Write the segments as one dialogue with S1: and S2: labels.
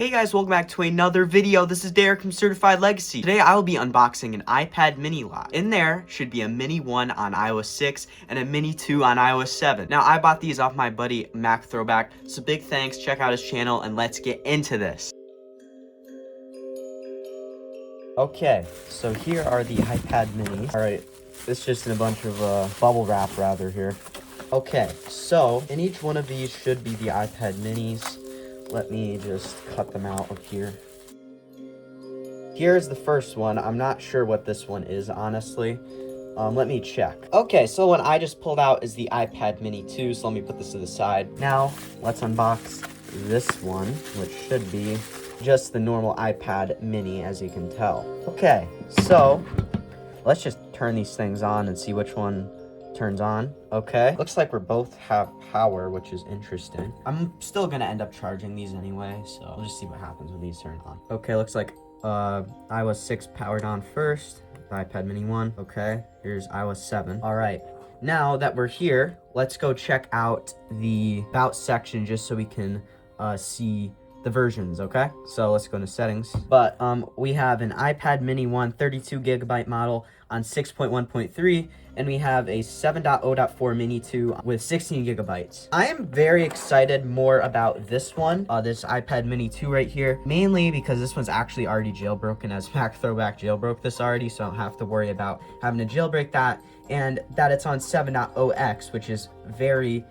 S1: Hey guys, welcome back to another video. This is Derek from CertifiedLegacy. Today I will be unboxing an iPad mini lot. In there should be a mini 1 on iOS 6 and a mini 2 on iOS 7. Now I bought these off my buddy Mac Throwback, so big thanks, check out his channel and let's get into this. Okay, so here are the iPad minis. Alright, it's just in a bunch of bubble wrap rather here. Okay, so in each one of these should be the iPad minis. Let me just cut them out of here. Here's the first one. I'm not sure what this one is, honestly. Let me check. Okay, so what I just pulled out is the iPad mini 2, so let me put this to the side. Now, let's unbox this one, which should be just the normal iPad mini, as you can tell. Okay, so let's just turn these things on and see which one turns on. Okay, looks like we're both have power, which is interesting. I'm still gonna end up charging these anyway, so we'll just see what happens when these turn on. Okay, looks like iOS 6 powered on first, the iPad mini 1. Okay, here's iOS 7. All right, now that we're here, let's go check out the about section just so we can see the versions. Okay, so let's go into settings. But we have an iPad mini 1 32GB model on 6.1.3, and we have a 7.0.4 mini 2 with 16GB. I am very excited more about this one, this iPad mini 2 right here, mainly because this one's actually already jailbroken, as Mac Throwback jailbroke this already, so I don't have to worry about having to jailbreak that, and that it's on 7.0x, which is a very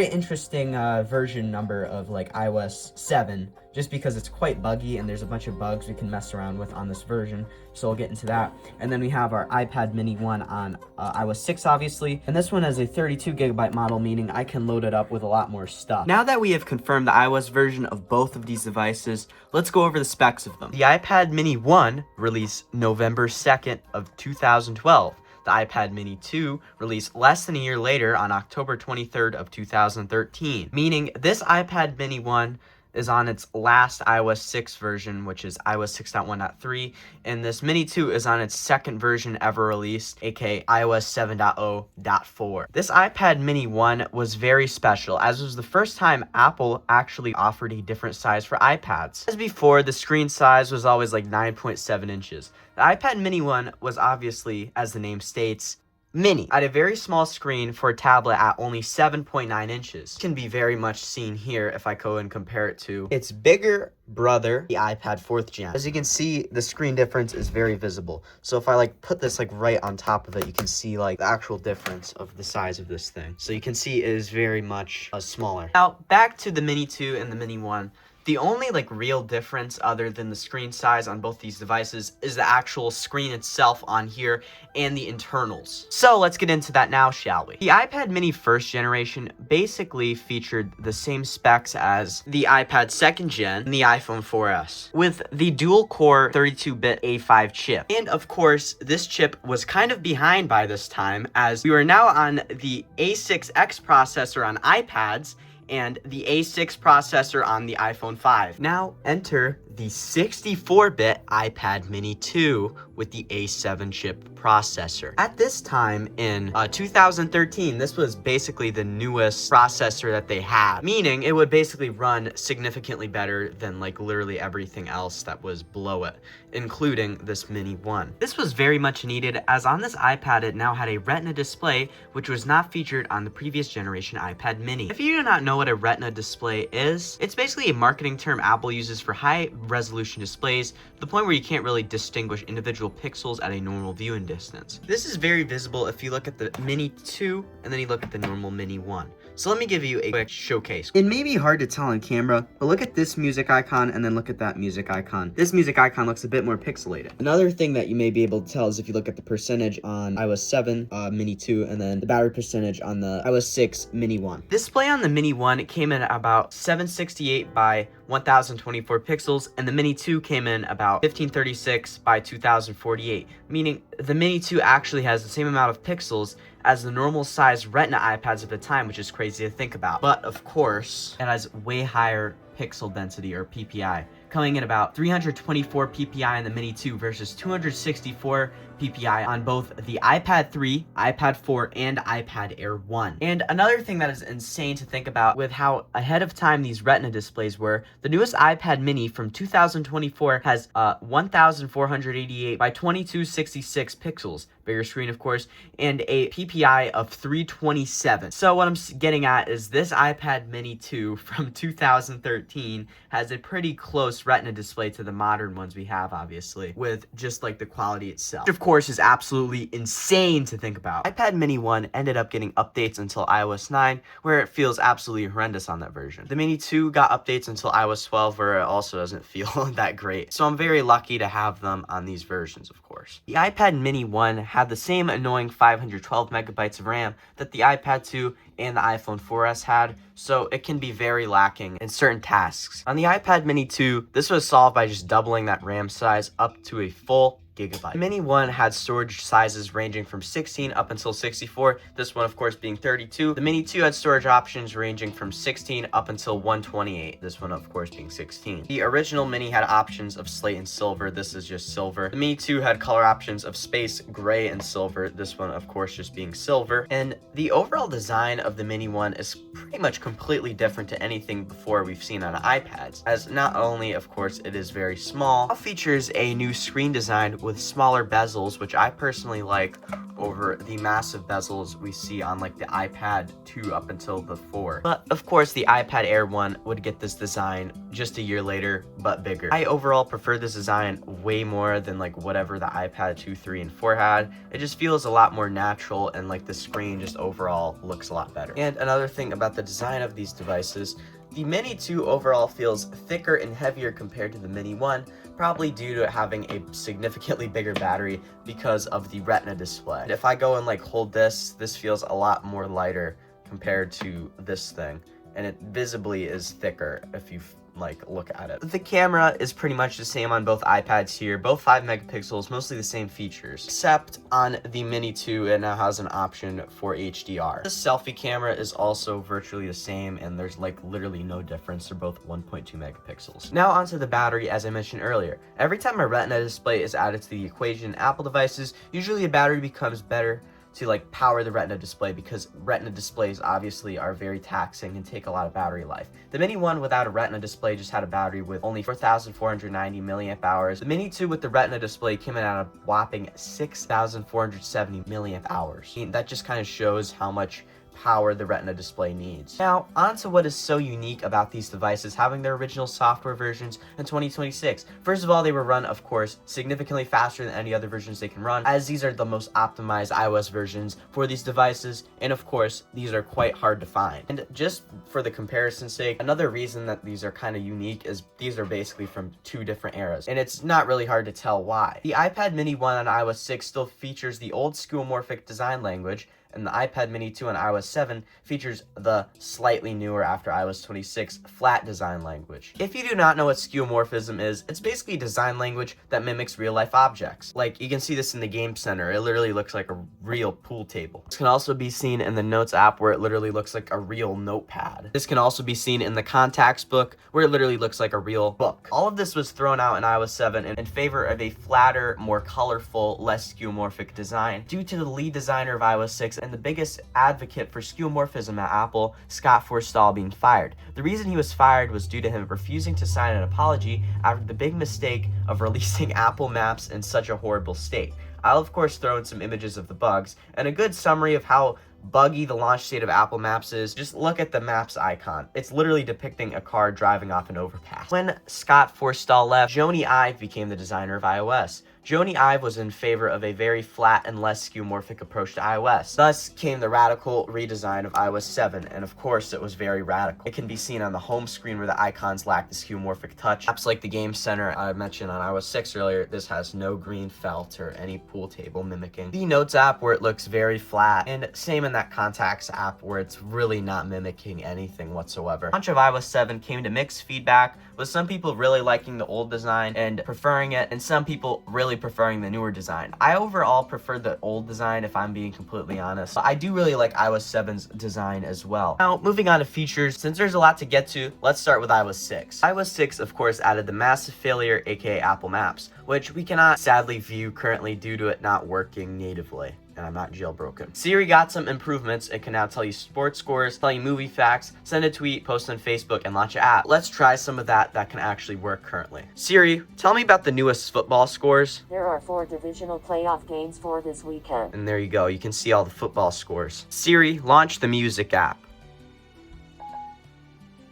S1: interesting version number of like iOS 7, just because it's quite buggy and there's a bunch of bugs we can mess around with on this version, so we'll get into that. And then we have our iPad mini 1 on iOS 6, obviously, and this one has a 32GB model, meaning I can load it up with a lot more stuff. Now that we have confirmed the iOS version of both of these devices, let's go over the specs of them. The iPad mini 1 released November 2nd of 2012. The iPad mini 2 released less than a year later on October 23rd of 2013, meaning this iPad mini 1 is on its last iOS 6 version, which is iOS 6.1.3, and this mini 2 is on its second version ever released, aka iOS 7.0.4. This iPad mini 1 was very special, as it was the first time Apple actually offered a different size for iPads. As before, the screen size was always like 9.7 inches. The iPad mini 1 was obviously, as the name states, mini, at a very small screen for a tablet at only 7.9 inches. It can be very much seen here if I go and compare it to its bigger brother, the iPad 4th gen. As you can see, the screen difference is very visible. So if I like put this like right on top of it, you can see like the actual difference of the size of this thing. So you can see it is very much smaller. Now back to the mini 2 and the mini 1. The only like real difference other than the screen size on both these devices is the actual screen itself on here and the internals. So let's get into that now, shall we? The iPad mini 1st generation basically featured the same specs as the iPad 2nd gen and the iPhone 4S, with the dual-core 32-bit A5 chip. And of course, this chip was kind of behind by this time, as we were now on the A6X processor on iPads and the A6 processor on the iPhone 5. Now enter the 64-bit iPad mini 2 with the A7 chip processor. At this time in 2013, this was basically the newest processor that they had, meaning it would basically run significantly better than like literally everything else that was below it, including this mini 1. This was very much needed, as on this iPad it now had a Retina display, which was not featured on the previous generation iPad mini. If you do not know what a Retina display is, it's basically a marketing term Apple uses for high resolution displays, to the point where you can't really distinguish individual pixels at a normal viewing distance. This is very visible if you look at the mini 2 and then you look at the normal mini 1. So let me give you a quick showcase. It may be hard to tell on camera, but look at this music icon and then look at that music icon. This music icon looks a bit more pixelated. Another thing that you may be able to tell is if you look at the percentage on iOS 7 mini 2 and then the battery percentage on the iOS 6 mini 1. Display on the mini 1 came in at about 768 by 1024 pixels, and the mini 2 came in about 1536 by 2048, meaning the mini 2 actually has the same amount of pixels as the normal size Retina iPads of the time, which is crazy to think about. But of course, it has way higher pixel density, or PPI, coming in about 324 PPI in the mini 2 versus 264 PPI on both the iPad 3, iPad 4, and iPad Air 1. And another thing that is insane to think about with how ahead of time these Retina displays were, the newest iPad mini from 2024 has 1488 by 2266 pixels, bigger screen of course, and a PPI of 327. So what I'm getting at is this iPad mini 2 from 2013 has a pretty close Retina display to the modern ones we have, obviously, with just like the quality itself, which of course is absolutely insane to think about. iPad mini 1 ended up getting updates until iOS 9, where it feels absolutely horrendous on that version. The mini 2 got updates until iOS 12, where it also doesn't feel that great. So I'm very lucky to have them on these versions, of course. The iPad mini 1 had the same annoying 512 megabytes of RAM that the iPad 2 and the iPhone 4S had, so it can be very lacking in certain tasks. On the iPad mini 2, this was solved by just doubling that RAM size up to a full gigabyte. The mini 1 had storage sizes ranging from 16 up until 64, this one of course being 32. The mini 2 had storage options ranging from 16 up until 128, this one of course being 16. The original mini had options of slate and silver, this is just silver. The mini 2 had color options of space, gray, and silver, this one of course just being silver. And the overall design of the mini 1 is pretty much completely different to anything before we've seen on iPads, as not only of course it is very small, it features a new screen design with smaller bezels, which I personally like over the massive bezels we see on like the iPad 2 up until the 4. But of course the iPad Air 1 would get this design just a year later, but bigger. I overall prefer this design way more than like whatever the iPad 2, 3, and 4 had. It just feels a lot more natural, and like the screen just overall looks a lot better. And another thing about the design of these devices, the Mini 2 overall feels thicker and heavier compared to the Mini 1, probably due to it having a significantly bigger battery because of the Retina display. And if I go and like hold this feels a lot more lighter compared to this thing, and it visibly is thicker if you like look at it. The camera is pretty much the same on both iPads here, both 5 megapixels, mostly the same features, except on the Mini 2 it now has an option for HDR. The selfie camera is also virtually the same, and there's like literally no difference. They're both 1.2 megapixels. Now onto the battery. As I mentioned earlier, every time a Retina display is added to the equation in Apple devices, usually a battery becomes better to like power the Retina display, because Retina displays obviously are very taxing and take a lot of battery life. The Mini 1 without a Retina display just had a battery with only 4,490 milliamp hours. The Mini 2 with the Retina display came in at a whopping 6,470 milliamp hours. I mean, that just kind of shows how much power the Retina display needs. Now, on to what is so unique about these devices having their original software versions in 2026. First of all, they will run, of course, significantly faster than any other versions they can run, as these are the most optimized iOS versions for these devices, and of course, these are quite hard to find. And just for the comparison's sake, another reason that these are kind of unique is these are basically from 2 different eras, and it's not really hard to tell why. The iPad Mini 1 on iOS 6 still features the old skeuomorphic design language, and the iPad Mini 2 on iOS 7 features the slightly newer, after iOS 26, flat design language. If you do not know what skeuomorphism is, it's basically design language that mimics real-life objects. Like, you can see this in the Game Center. It literally looks like a real pool table. This can also be seen in the Notes app, where it literally looks like a real notepad. This can also be seen in the Contacts book, where it literally looks like a real book. All of this was thrown out in iOS 7 in favor of a flatter, more colorful, less skeuomorphic design, due to the lead designer of iOS 6 and the biggest advocate for skeuomorphism at Apple, Scott Forstall, being fired. The reason he was fired was due to him refusing to sign an apology after the big mistake of releasing Apple Maps in such a horrible state. I'll of course throw in some images of the bugs, and a good summary of how buggy the launch state of Apple Maps is. Just look at the Maps icon. It's literally depicting a car driving off an overpass. When Scott Forstall left, Joni Ive became the designer of iOS. Joni Ive was in favor of a very flat and less skeuomorphic approach to iOS. Thus came the radical redesign of iOS 7, and of course it was very radical. It can be seen on the home screen where the icons lack the skeuomorphic touch. Apps like the Game Center I mentioned on iOS 6 earlier, this has no green felt or any pool table mimicking. The Notes app, where it looks very flat, and same in that Contacts app, where it's really not mimicking anything whatsoever. Launch of iOS 7 came to mixed feedback, with some people really liking the old design and preferring it, and some people really preferring the newer design. I overall prefer the old design, if I'm being completely honest. But I do really like iOS 7's design as well. Now, moving on to features, since there's a lot to get to, let's start with iOS 6. iOS 6, of course, added the massive failure, aka Apple Maps, which we cannot sadly view currently due to it not working natively. And I'm not jailbroken. Siri got some improvements. It can now tell you sports scores, tell you movie facts, send a tweet, post on Facebook, and launch an app. Let's try some of that can actually work currently. Siri, tell me about the newest football scores.
S2: There are 4 divisional playoff games for this weekend.
S1: And there you go. You can see all the football scores. Siri, launch the music app.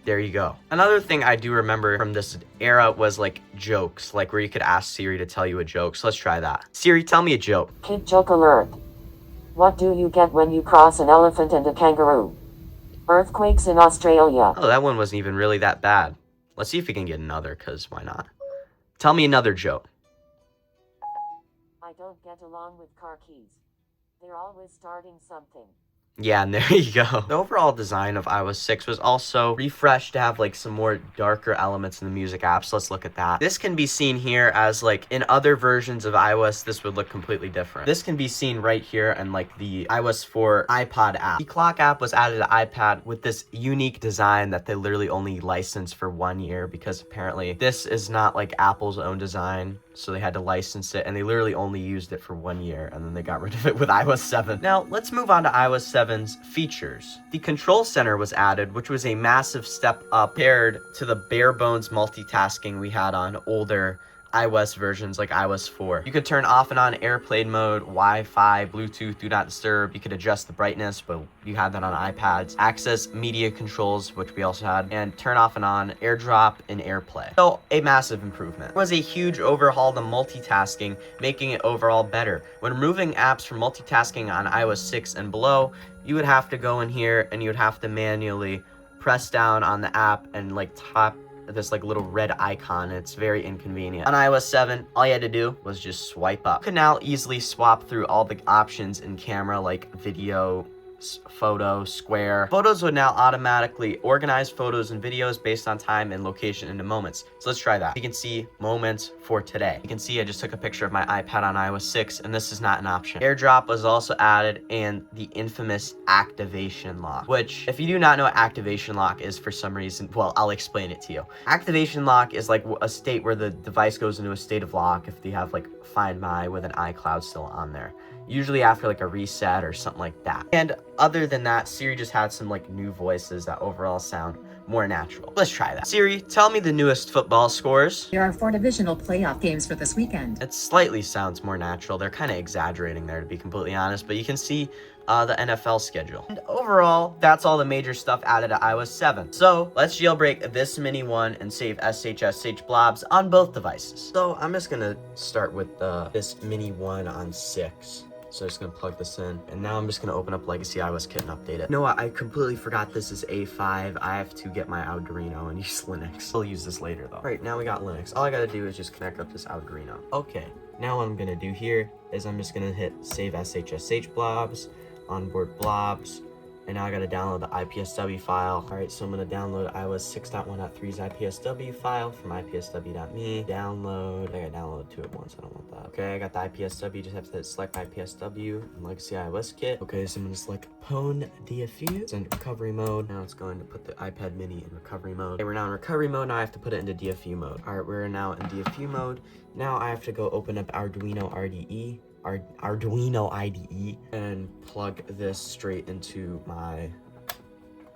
S1: There you go. Another thing I do remember from this era was like jokes, like where you could ask Siri to tell you a joke. So let's try that. Siri, tell me a joke.
S2: Kid joke alert. What do you get when you cross an elephant and a kangaroo? Earthquakes in Australia.
S1: Oh, that one wasn't even really that bad. Let's see if we can get another, because why not? Tell me another joke.
S2: I don't get along with car keys. They're always starting something.
S1: Yeah, and there you go. The overall design of iOS 6 was also refreshed to have like some more darker elements in the music app. So let's look at that. This can be seen here as like in other versions of iOS, this would look completely different. This can be seen right here in like the iOS 4 iPod app. The clock app was added to iPad with this unique design that they literally only licensed for 1 year, because apparently this is not like Apple's own design. So they had to license it, and they literally only used it for 1 year, and then they got rid of it with iOS 7. Now, let's move on to iOS 7's features. The Control Center was added, which was a massive step up compared to the bare bones multitasking we had on older iOS versions like iOS 4. You could turn off and on airplane mode, Wi-Fi, Bluetooth, do not disturb. You could adjust the brightness, but you had that on iPads. Access media controls, which we also had, and turn off and on AirDrop and AirPlay. So a massive improvement. It was a huge overhaul to multitasking, making it overall better. When removing apps from multitasking on iOS 6 and below, you would have to go in here and you would have to manually press down on the app and like tap this like little red icon. It's very inconvenient. On iOS 7, all you had to do was just swipe up. You could now easily swap through all the options in camera, like video, photo, square. Photos would now automatically organize photos and videos based on time and location into moments. So let's try that. You can see moments for today. You can see I just took a picture of my iPad on iOS 6, and this is not an option. AirDrop was also added, and the infamous activation lock, which if you do not know what activation lock is for some reason, well, I'll explain it to you. Activation lock is like a state where the device goes into a state of lock if you have like Find My with an iCloud still on there. Usually after like a reset or something like that. And other than that, Siri just had some like new voices that overall sound more natural. Let's try that. Siri, tell me the newest football scores.
S3: There are 4 divisional playoff games for this weekend.
S1: It slightly sounds more natural. They're kind of exaggerating there, to be completely honest, but you can see the NFL schedule. And overall, that's all the major stuff added to iOS 7. So let's jailbreak this mini one and save SHSH blobs on both devices. So I'm just gonna start with this mini one on 6. So I'm just gonna plug this in, and now I'm just gonna open up Legacy iOS Kit and update it. You know what? I completely forgot this is A5. I have to get my Arduino and use Linux. I'll use this later though. All right, now we got Linux. All I gotta do is just connect up this Arduino. Okay, now what I'm gonna do here is I'm just gonna hit Save SHSH blobs, onboard blobs, and now I gotta download the IPSW file. All right, so I'm gonna download iOS 6.1.3's IPSW file from ipsw.me. Download. I gotta download 2 at once. I don't want that. Okay, I got the IPSW. Just have to select IPSW and Legacy iOS Kit. Okay, so I'm gonna select Pwn DFU. It's in recovery mode. Now it's going to put the iPad mini in recovery mode. Okay, we're now in recovery mode. Now I have to put it into DFU mode. All right, we're now in DFU mode. Now I have to go open up Arduino IDE and plug this straight into my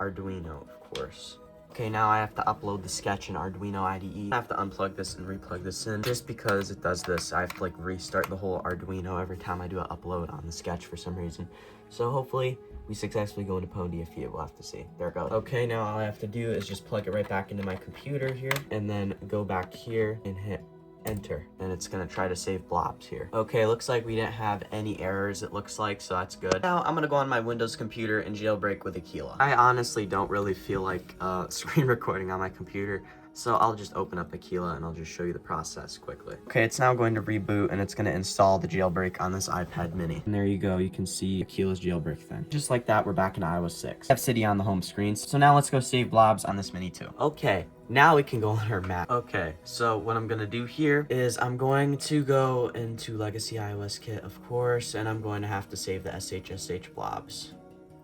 S1: Arduino, of course. Okay, now I have to upload the sketch in Arduino IDE. I have to unplug this and replug this in. Just because it does this, I have to like restart the whole Arduino every time I do an upload on the sketch for some reason. So hopefully we successfully go into Pwn DFU. We'll have to see. There it goes. Okay, now all I have to do is just plug it right back into my computer here, and then go back here and hit enter, and it's gonna try to save blobs here. Okay, looks like we didn't have any errors, it looks like, so that's good. Now I'm gonna go on my Windows computer and jailbreak with Aquila. I honestly don't really feel like screen recording on my computer, So I'll just open up Aquila and I'll just show you the process quickly. Okay, it's now going to reboot and it's going to install the jailbreak on this iPad mini. And there you go, you can see Aquila's jailbreak thing. Just like that, we're back in iOS 6. I have Cydia on the home screen. So now let's go save Blobs on this mini too. Okay, now we can go on our Mac. Okay, so what I'm gonna do here is I'm going to go into Legacy iOS Kit, of course, and I'm going to have to save the SHSH blobs.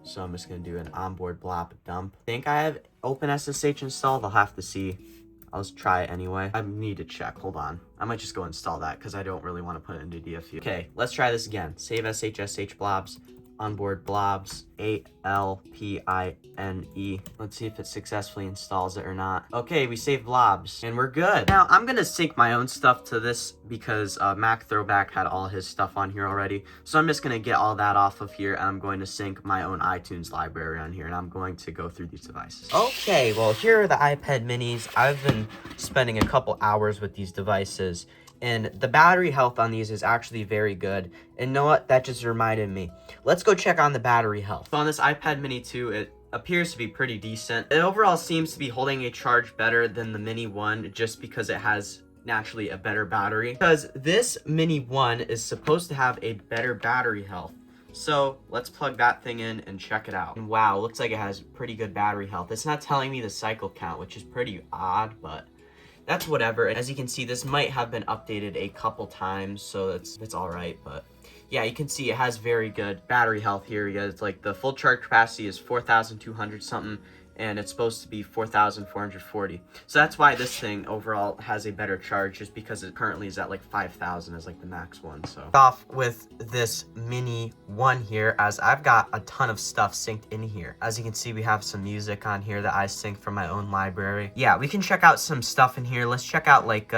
S1: So I'm just gonna do an onboard blob dump. I think I have OpenSSH installed. I'll have to see. I'll just try it anyway. I need to check. Hold on. I might just go install that because I don't really want to put it into DFU. Okay, let's try this again. Save SHSH blobs. Onboard blobs. ALPINE. Let's see if it successfully installs it or not. Okay, we saved blobs and we're good. Now I'm gonna sync my own stuff to this because Mac Throwback had all his stuff on here already. So I'm just gonna get all that off of here and I'm going to sync my own iTunes library on here and I'm going to go through these devices. Okay, well here are the iPad minis. I've been spending a couple hours with these devices and the battery health on these is actually very good. And you know what? That just reminded me. Let's go check on the battery health. So on this iPad mini 2, it appears to be pretty decent. It overall seems to be holding a charge better than the mini 1 just because it has naturally a better battery. Because this mini 1 is supposed to have a better battery health. So let's plug that thing in and check it out. And wow, looks like it has pretty good battery health. It's not telling me the cycle count, which is pretty odd, but that's whatever. And as you can see, this might have been updated a couple times, so that's all right. But yeah, you can see it has very good battery health here. It's like the full charge capacity is 4,200 something, and it's supposed to be 4,440. So that's why this thing overall has a better charge, just because it currently is at like 5,000 as like the max one. So off with this mini 1 here, as I've got a ton of stuff synced in here. As you can see, we have some music on here that I synced from my own library. Yeah, we can check out some stuff in here. Let's check out like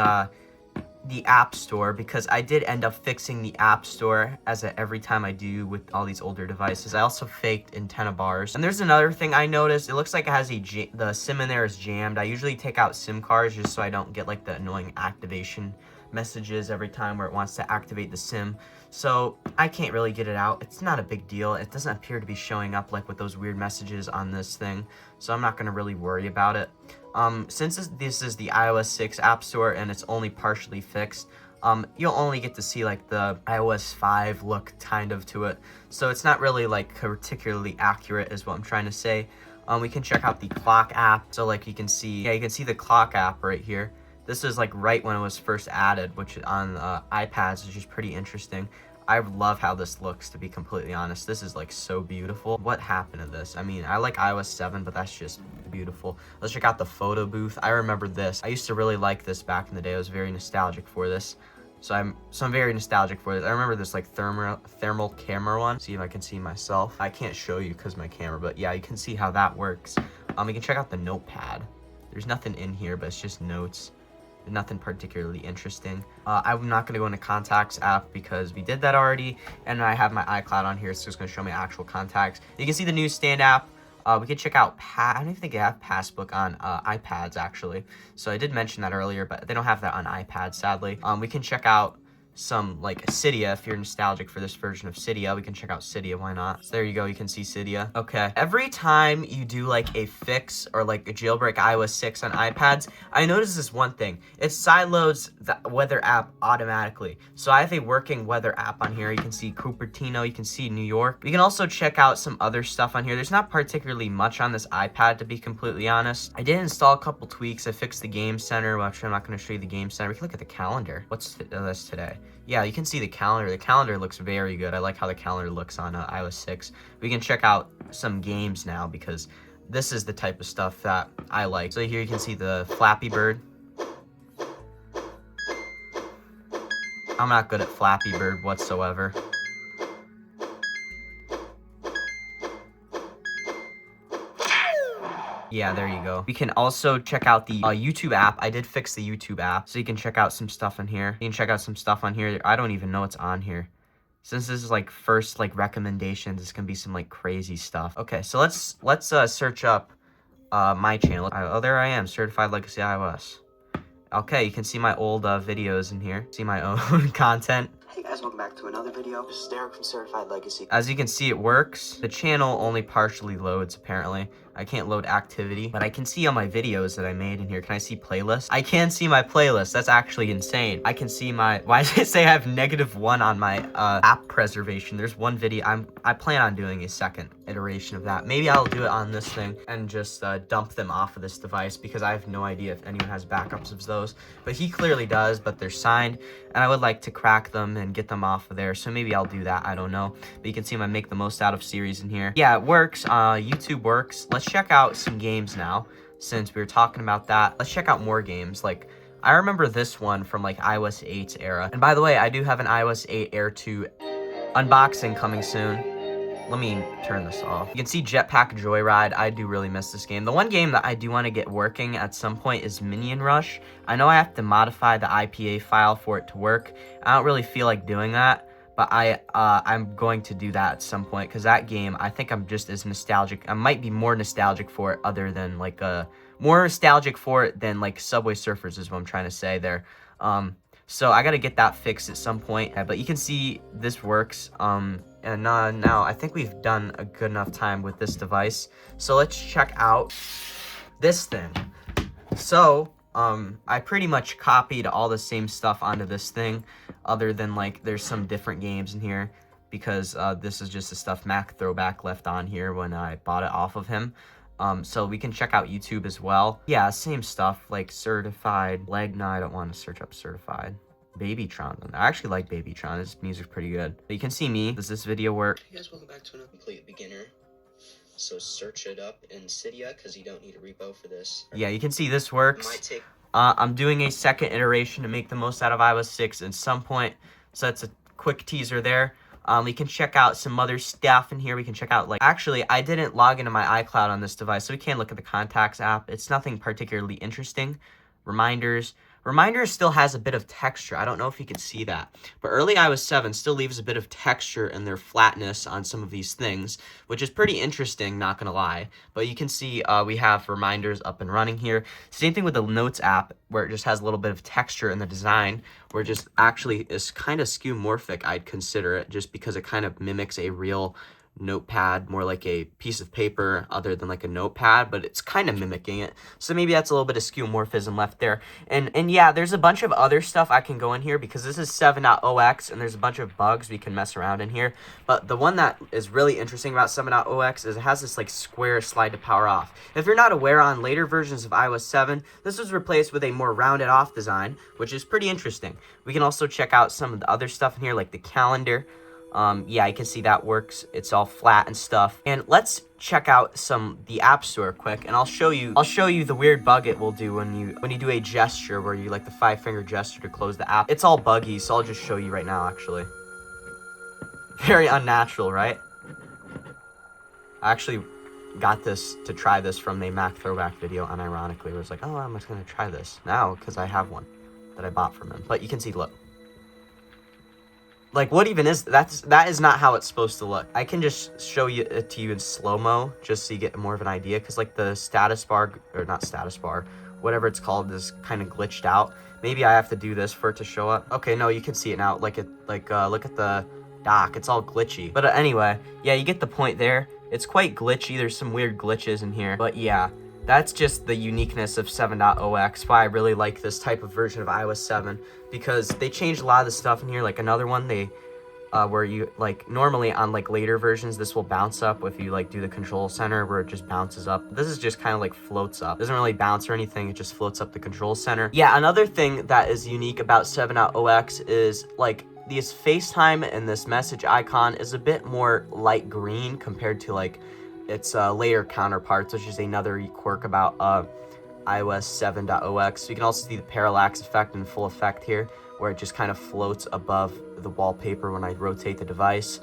S1: the App Store, because I did end up fixing the App Store as every time I do with all these older devices. I also faked antenna bars. And there's another thing I noticed. It looks like it has the SIM in there is jammed. I usually take out SIM cards just so I don't get like the annoying activation messages every time where it wants to activate the SIM. So I can't really get it out. It's not a big deal. It doesn't appear to be showing up like with those weird messages on this thing. So I'm not going to really worry about it. Since this is the iOS 6 App Store and it's only partially fixed, you'll only get to see like the iOS 5 look kind of to it. So it's not really like particularly accurate is what I'm trying to say. We can check out the clock app. So like you can see the clock app right here. This is like right when it was first added, which on iPads is just pretty interesting. I love how this looks, to be completely honest. This is like so beautiful. What happened to this? I mean, I like iOS 7, but that's just beautiful. Let's check out the photo booth. I remember this. I used to really like this back in the day. I was very nostalgic for this. So I'm very nostalgic for this. I remember this like thermal camera one. See if I can see myself. I can't show you because my camera, but yeah, you can see how that works. You can check out the notepad. There's nothing in here, but it's just notes. Nothing particularly interesting. I'm not going to go into contacts app because we did that already, and I have my iCloud on here, so it's going to show me actual contacts. You can see the newsstand app. We can check out I don't even think they have Passbook on iPads actually, so I did mention that earlier, but they don't have that on iPad sadly. We can check out some like Cydia. If you're nostalgic for this version of Cydia, we can check out Cydia, why not? So there you go, you can see Cydia. Okay, every time you do like a fix or like a jailbreak iOS 6 on iPads, I noticed this one thing. It sideloads the weather app automatically. So I have a working weather app on here. You can see Cupertino, you can see New York. We can also check out some other stuff on here. There's not particularly much on this iPad, to be completely honest. I did install a couple tweaks. I fixed the game center. Well, actually, I'm not going to show you the game center. We can look at the calendar. What's this today? Yeah, you can see the calendar. The calendar looks very good. I like how the calendar looks on iOS 6. We can check out some games now because this is the type of stuff that I like. So here you can see the Flappy Bird. I'm not good at Flappy Bird whatsoever. Yeah, there you go. We can also check out the YouTube app. I did fix the YouTube app, so you can check out some stuff in here. You can check out some stuff on here. I don't even know what's on here. Since this is like first like recommendations, it's gonna be some like crazy stuff. Okay, so let's search up my channel. Oh, there I am, CertifiedLegacy iOS. Okay, you can see my old videos in here. See my own content. Hey guys, welcome back to another video. This is Derek from CertifiedLegacy. As you can see, it works. The channel only partially loads, apparently. I can't load activity, but I can see all my videos that I made in here. Can I see playlist? I can see my playlist. That's actually insane. I can see my, why does it say I have -1 on my app preservation? There's one video, I plan on doing a second iteration of that. Maybe I'll do it on this thing and just dump them off of this device because I have no idea if anyone has backups of those. But he clearly does, but they're signed, and I would like to crack them and get them off of there. So maybe I'll do that. I don't know. But you can see my make the most out of series in here. Yeah, it works. YouTube works. Let's check out some games now, since we were talking about that. Let's check out more games. Like, I remember this one from like iOS 8's era. And by the way, I do have an iOS 8 Air 2 unboxing coming soon. Let me turn this off. You can see Jetpack Joyride. I do really miss this game. The one game that I do want to get working at some point is Minion Rush. I know I have to modify the IPA file for it to work. I don't really feel like doing that, but I'm going to do that at some point because that game, I think I'm just as nostalgic. I might be more nostalgic for it other than like more nostalgic for it than like Subway Surfers is what I'm trying to say there. So I got to get that fixed at some point, but you can see this works. And now I think we've done a good enough time with this device. So let's check out this thing. So I pretty much copied all the same stuff onto this thing, other than like there's some different games in here because this is just the stuff Mac Throwback left on here when I bought it off of him. So we can check out YouTube as well. Yeah, same stuff like Certified Leg. No, I don't want to search up Certified. Babytron. I actually like Babytron. His music's pretty good. But you can see me. Does this video work? Hey guys, welcome back to another complete beginner. So search it up in Cydia because you don't need a repo for this. Yeah, you can see this works. I'm doing a second iteration to make the most out of iOS 6 at some point. So that's a quick teaser there. We can check out some other stuff in here. We can check out, like, actually, I didn't log into my iCloud on this device, so we can't look at the Contacts app. It's nothing particularly interesting. Reminders. Reminders still has a bit of texture. I don't know if you can see that. But early iOS 7 still leaves a bit of texture in their flatness on some of these things, which is pretty interesting, not going to lie. But you can see we have reminders up and running here. Same thing with the Notes app, where it just has a little bit of texture in the design, where it just actually is kind of skeuomorphic, I'd consider it, just because it kind of mimics a real notepad, more like a piece of paper other than like a notepad, but it's kind of mimicking it. So maybe that's a little bit of skeuomorphism left there. And yeah, there's a bunch of other stuff I can go in here because this is 7.0x and there's a bunch of bugs we can mess around in here. But the one that is really interesting about 7.0x is it has this like square slide to power off. If you're not aware, on later versions of iOS 7, this was replaced with a more rounded off design, which is pretty interesting. We can also check out some of the other stuff in here, like the calendar. Yeah, you can see that works. It's all flat and stuff. And let's check out the App Store quick, and I'll show you the weird bug it will do when you do a gesture where you like the 5-finger gesture to close the app. It's all buggy, so I'll just show you right now actually. Very unnatural, right? I actually got this to try this from a Mac Throwback video, unironically. I was like, oh, I'm just gonna try this now because I have one that I bought from him. But you can see, look. Like, what even is that is not how it's supposed to look. I can just show it to you in slow-mo just so you get more of an idea, because like the status bar, or not status bar, whatever it's called, is kind of glitched out. Maybe I have to do this for it to show up. Okay, no, you can see it now. Look at the dock. It's all glitchy. But anyway, yeah, you get the point there. It's quite glitchy. There's some weird glitches in here. But yeah, that's just the uniqueness of 7.0x, why I really like this type of version of iOS 7, because they changed a lot of the stuff in here. Like another one, where you, like, normally on like later versions, this will bounce up if you like do the control center, where it just bounces up. This is just kind of like floats up. It doesn't really bounce or anything, it just floats up the control center. Yeah, another thing that is unique about 7.0x is like this FaceTime and this message icon is a bit more light green compared to like its layer counterparts, which is another quirk about iOS 7.0x. You can also see the parallax effect in full effect here, where it just kind of floats above the wallpaper when I rotate the device,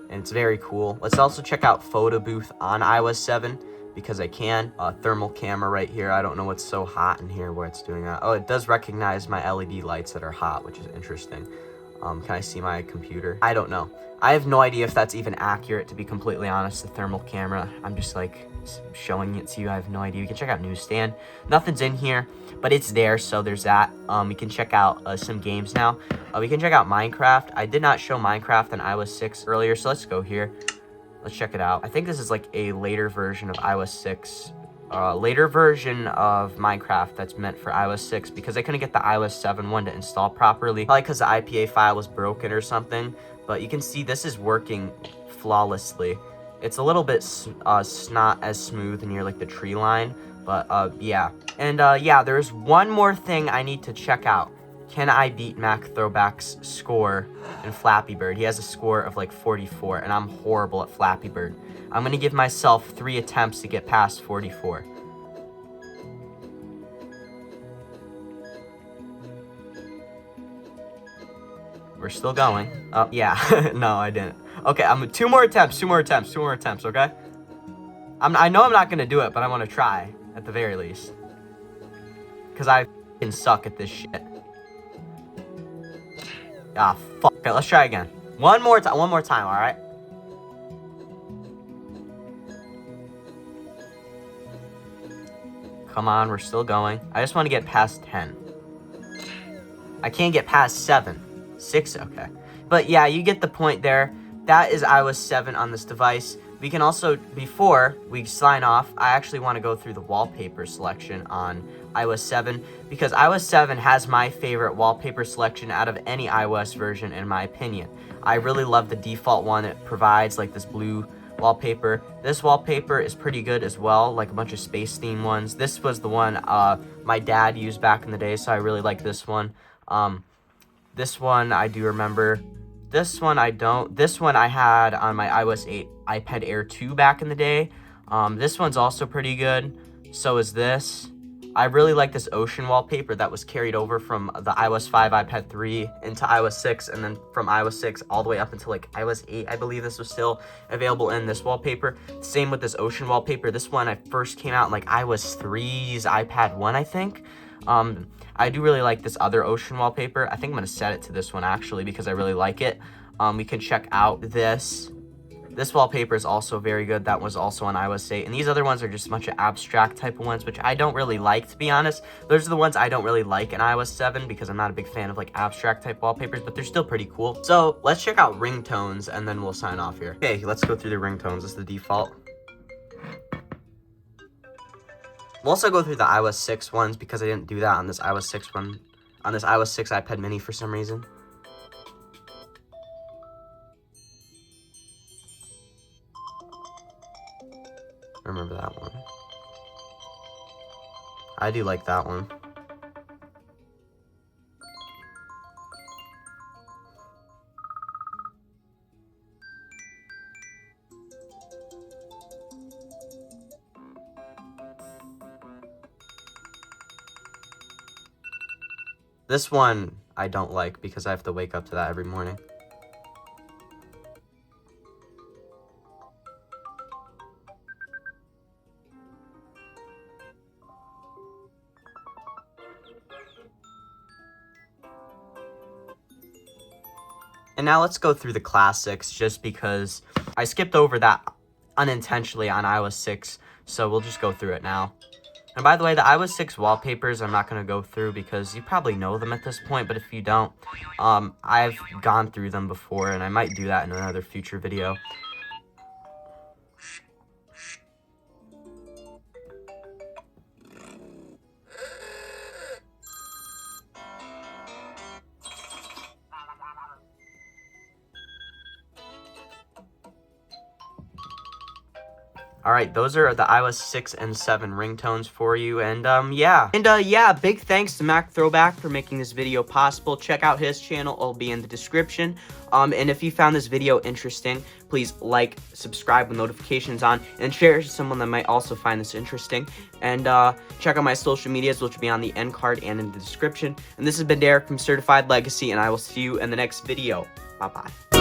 S1: and it's very cool. Let's also check out Photo Booth on iOS 7, because I can. Thermal camera right here. I don't know what's so hot in here where it's doing that. Oh, it does recognize my LED lights that are hot, which is interesting. Can I see my computer? I don't know. I have no idea if that's even accurate, to be completely honest, the thermal camera. I'm just like showing it to you. I have no idea. You can check out newsstand. Nothing's in here, but it's there, so there's that. We can check out some games now. We can check out Minecraft. I did not show Minecraft on iOS 6 earlier, so let's go here. Let's check it out. I think this is like a later version of iOS 6. Later version of Minecraft that's meant for iOS 6 because I couldn't get the iOS 7 one to install properly. Probably because the IPA file was broken or something. But you can see this is working flawlessly. It's a little bit not as smooth near like the tree line. But yeah. And yeah, there's one more thing I need to check out. Can I beat Mac Throwback's score in Flappy Bird? He has a score of like 44, and I'm horrible at Flappy Bird. I'm gonna give myself 3 attempts to get past 44. We're still going. Oh, yeah. No, I didn't. Okay, I'm 2 more attempts, okay? I know I'm not gonna do it, but I wanna try, at the very least. Because I f***ing suck at this shit. Ah, fuck. Okay, let's try again. One more time, alright? Come on, we're still going. I just want to get past 10. I can't get past 7. 6, okay. But yeah, you get the point there. That is iOS 7 on this device. We can also, before we sign off, I actually want to go through the wallpaper selection on iOS 7 because iOS 7 has my favorite wallpaper selection out of any iOS version in my opinion. I really love the default one it provides, like this blue wallpaper. This wallpaper is pretty good as well, like a bunch of space theme ones. This was the one my dad used back in the day, so I really like this one. This one I do remember. This one I don't. This one I had on my iOS 8 iPad Air 2 back in the day. This one's also pretty good. So is this. I really like this ocean wallpaper that was carried over from the iOS 5 iPad 3 into iOS 6, and then from iOS 6 all the way up until like iOS 8. I believe this was still available in this wallpaper. Same with this ocean wallpaper. This one I first came out in like iOS 3's iPad 1, I think. I do really like this other ocean wallpaper. I think I'm going to set it to this one actually because I really like it. We can check out this. This wallpaper is also very good. That was also on iOS 8. And these other ones are just a bunch of abstract type of ones, which I don't really like, to be honest. Those are the ones I don't really like in iOS 7 because I'm not a big fan of like abstract type wallpapers, but they're still pretty cool. So let's check out ringtones and then we'll sign off here. Okay, let's go through the ringtones. This is the default. We'll also go through the iOS 6 ones because I didn't do that on this iOS 6 one, on this iOS 6 iPad mini for some reason. I remember that one. I do like that one. This one I don't like because I have to wake up to that every morning. And now let's go through the classics just because I skipped over that unintentionally on iOS 6, so we'll just go through it now. And by the way, the iOS 6 wallpapers I'm not going to go through because you probably know them at this point, but if you don't, I've gone through them before and I might do that in another future video. Alright, those are the iOS 6 and 7 ringtones for you, and yeah. And yeah, big thanks to Mac Throwback for making this video possible. Check out his channel, it'll be in the description. And if you found this video interesting, please like, subscribe with notifications on, and share it to someone that might also find this interesting. And check out my social medias, which will be on the end card and in the description. And this has been Derek from CertifiedLegacy, and I will see you in the next video. Bye-bye.